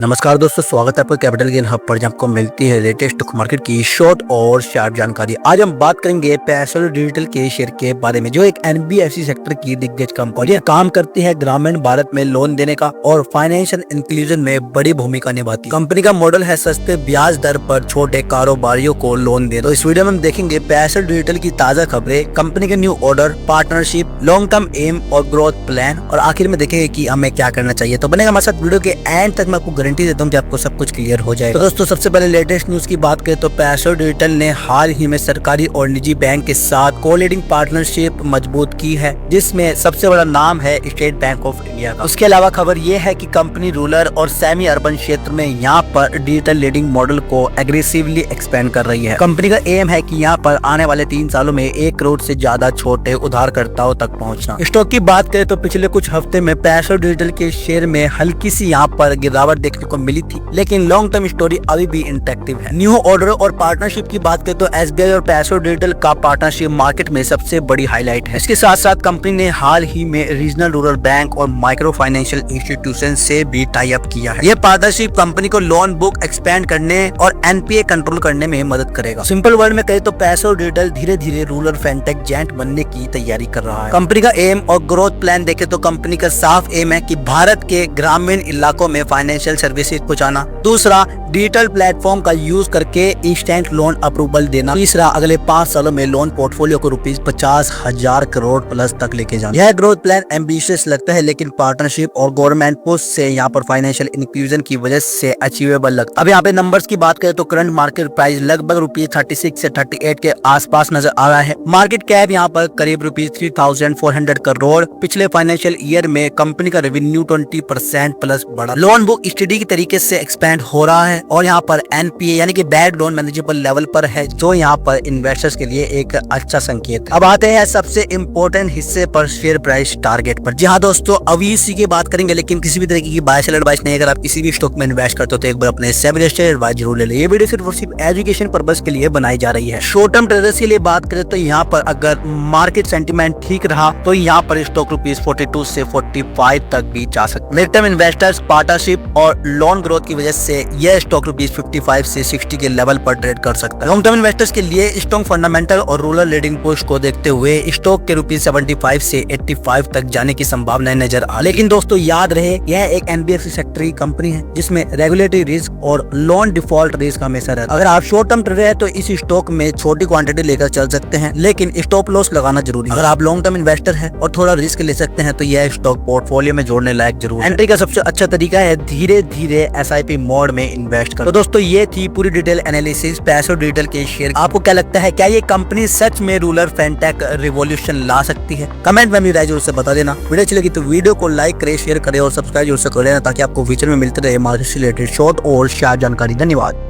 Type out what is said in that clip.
नमस्कार दोस्तों, स्वागत है आपका कैपिटल गेन हब पर, जहां आपको मिलती है लेटेस्ट स्टॉक मार्केट की शॉर्ट और शार्प जानकारी। आज हम बात करेंगे पेसोल डिजिटल के शेयर के बारे में, जो एक एनबीएफसी सेक्टर की दिग्गज कंपनी है। काम करती है ग्रामीण भारत में लोन देने का और फाइनेंशियल इंक्लूजन में बड़ी भूमिका निभाती है। कंपनी का मॉडल है सस्ते ब्याज दर पर छोटे कारोबारियों को लोन दे। तो इस वीडियो में हम देखेंगे पेसोल डिजिटल की ताजा खबरें, कंपनी के new order, partnership, long term aim और ग्रोथ प्लान, और आखिर में देखेंगे कि हमें क्या करना चाहिए। तो बनेगा हमारे साथ वीडियो के एंड तक। मैं आपको गारंटी देता हूँ कि आपको सब कुछ क्लियर हो जाएगा। तो दोस्तों, सबसे पहले लेटेस्ट न्यूज की बात करें तो पेसोल डिजिटल ने हाल ही में सरकारी और निजी बैंक के साथ को-लीडिंग पार्टनरशिप मजबूत की है, जिसमें सबसे बड़ा नाम है स्टेट बैंक ऑफ इंडिया का। उसके अलावा खबर ये है कि कंपनी रूरल और सेमी अर्बन क्षेत्र में यहाँ पर डिजिटल लीडिंग मॉडल को एग्रेसिवली एक्सपेंड कर रही है। कंपनी का एम है कि यहाँ पर आने वाले 3 सालों में 1 करोड़ से ज्यादा छोटे उधारकर्ताओं तक पहुँचना। स्टॉक की बात करें तो पिछले कुछ हफ्ते में पेसोल डिजिटल के शेयर में हल्की सी यहाँ पर गिरावट देखने को मिली थी, लेकिन लॉन्ग टर्म स्टोरी अभी भी इंटरेक्टिव है। न्यू ऑर्डर और पार्टनरशिप की बात करें तो एसबीआई और पेसोल डिजिटल का पार्टनरशिप मार्केट में सबसे बड़ी हाईलाइट है। इसके साथ साथ कंपनी ने हाल ही में रीजनल रूरल बैंक और माइक्रो फाइनेंशियल इंस्टीट्यूशन से भी टाई अप किया है। यह पार्टनरशिप कंपनी को लोन बुक एक्सपेंड करने और एनपीए कंट्रोल करने में मदद करेगा। सिंपल वर्ड में कहें तो पेसोल डिजिटल धीरे धीरे रूरल फेंटेक जायंट बनने की तैयारी कर रहा है। कंपनी का एम और ग्रोथ प्लान देखें तो कंपनी का साफ एम है कि भारत के ग्रामीण इलाकों में फाइनेंशियल सर्विसेज पहुंचाना। दूसरा, डिजिटल प्लेटफॉर्म का यूज करके इंस्टेंट लोन अप्रूवल देना। तीसरा, अगले 5 सालों में लोन पोर्टफोलियो को ₹50,000 करोड़ प्लस तक लेके जाना। यह ग्रोथ प्लान एम्बिशियस लगता है, लेकिन पार्टनरशिप और गवर्नमेंट पुश से यहाँ पर फाइनेंशियल इंक्लूजन की वजह से अचीवेबल लगता है। अब यहाँ पे नंबर्स की बात करें तो करंट मार्केट प्राइस लगभग ₹36 से 38 के आसपास नजर आ रहा है। मार्केट कैप यहाँ पर करीब ₹3,400 करोड़। पिछले फाइनेंशियल ईयर में कंपनी का रेवेन्यू 20% प्लस बढ़ा। लोन बुक स्टडी की तरीके से एक्सपेंड हो रहा है और यहाँ पर एनपीए यानी कि बैड लोन मैनेजेबल लेवल पर है, जो यहाँ पर इन्वेस्टर्स के लिए एक अच्छा संकेत है। अब आते हैं सबसे इम्पोर्टेंट हिस्से पर, शेयर प्राइस टारगेट पर। जी हाँ दोस्तों, अभी इसी की बात करेंगे, लेकिन किसी भी तरीके की बाय सेल एडवाइस नहीं। अगर आप किसी भी स्टॉक में इन्वेस्ट करते हो तो एक बार अपने सेबी रजिस्टर्ड एडवाइस जरूर ले लें। ये वीडियो सिर्फ और सिर्फ एजुकेशन पर्पस के लिए बनाई जा रही है। शॉर्ट टर्म ट्रेडर्स के लिए बात करें तो यहाँ पर अगर मार्केट सेंटीमेंट ठीक रहा तो यहाँ पर स्टॉक ₹42 से 45 तक भी जा सकता है। मिड टर्म इन्वेस्टर्स पार्टनरशिप और लोन ग्रोथ की वजह से यह स्टॉक ₹55 से 60 के लेवल पर ट्रेड कर सकता है। लॉन्ग टर्म इन्वेस्टर्स के लिए स्ट्रॉन्ग फंडामेंटल और रूरल लीडिंग पुश को देखते हुए स्टॉक के ₹75 से 85 तक जाने की संभावना नजर आ। लेकिन दोस्तों याद रहे, यह एक एनबीएफसी सेक्टर की कंपनी है जिसमें रेगुलेटरी रिस्क और लोन डिफॉल्ट रिस्क हमेशा रहता है। अगर आप शॉर्ट टर्म ट्रेडर है तो इस स्टॉक में छोटी क्वांटिटी लेकर चल सकते हैं, लेकिन स्टॉप लॉस लगाना जरूरी है। अगर आप लॉन्ग टर्म इन्वेस्टर है और थोड़ा रिस्क ले सकते हैं तो यह स्टॉक पोर्टफोलियो में जोड़ने लायक जरूर है। एंट्री का सबसे अच्छा तरीका है धीरे धीरे एसआईपी मोड में इन्वेस्ट कर। तो दोस्तों ये थी पूरी डिटेल एनालिसिस पेसोल डिजिटल के शेयर। आपको क्या लगता है, क्या ये कंपनी सच में रूरल फेंटेक रिवॉल्यूशन ला सकती है? कमेंट में अपनी राय जरूर से बता देना। वीडियो अच्छी लगी तो वीडियो को लाइक करें, शेयर करें और सब्सक्राइब जरूर से कर लेना, ताकि आपको फ्यूचर में मिलते रहे मार्केट से रिलेटेड शॉर्ट और शार्प जानकारी। धन्यवाद।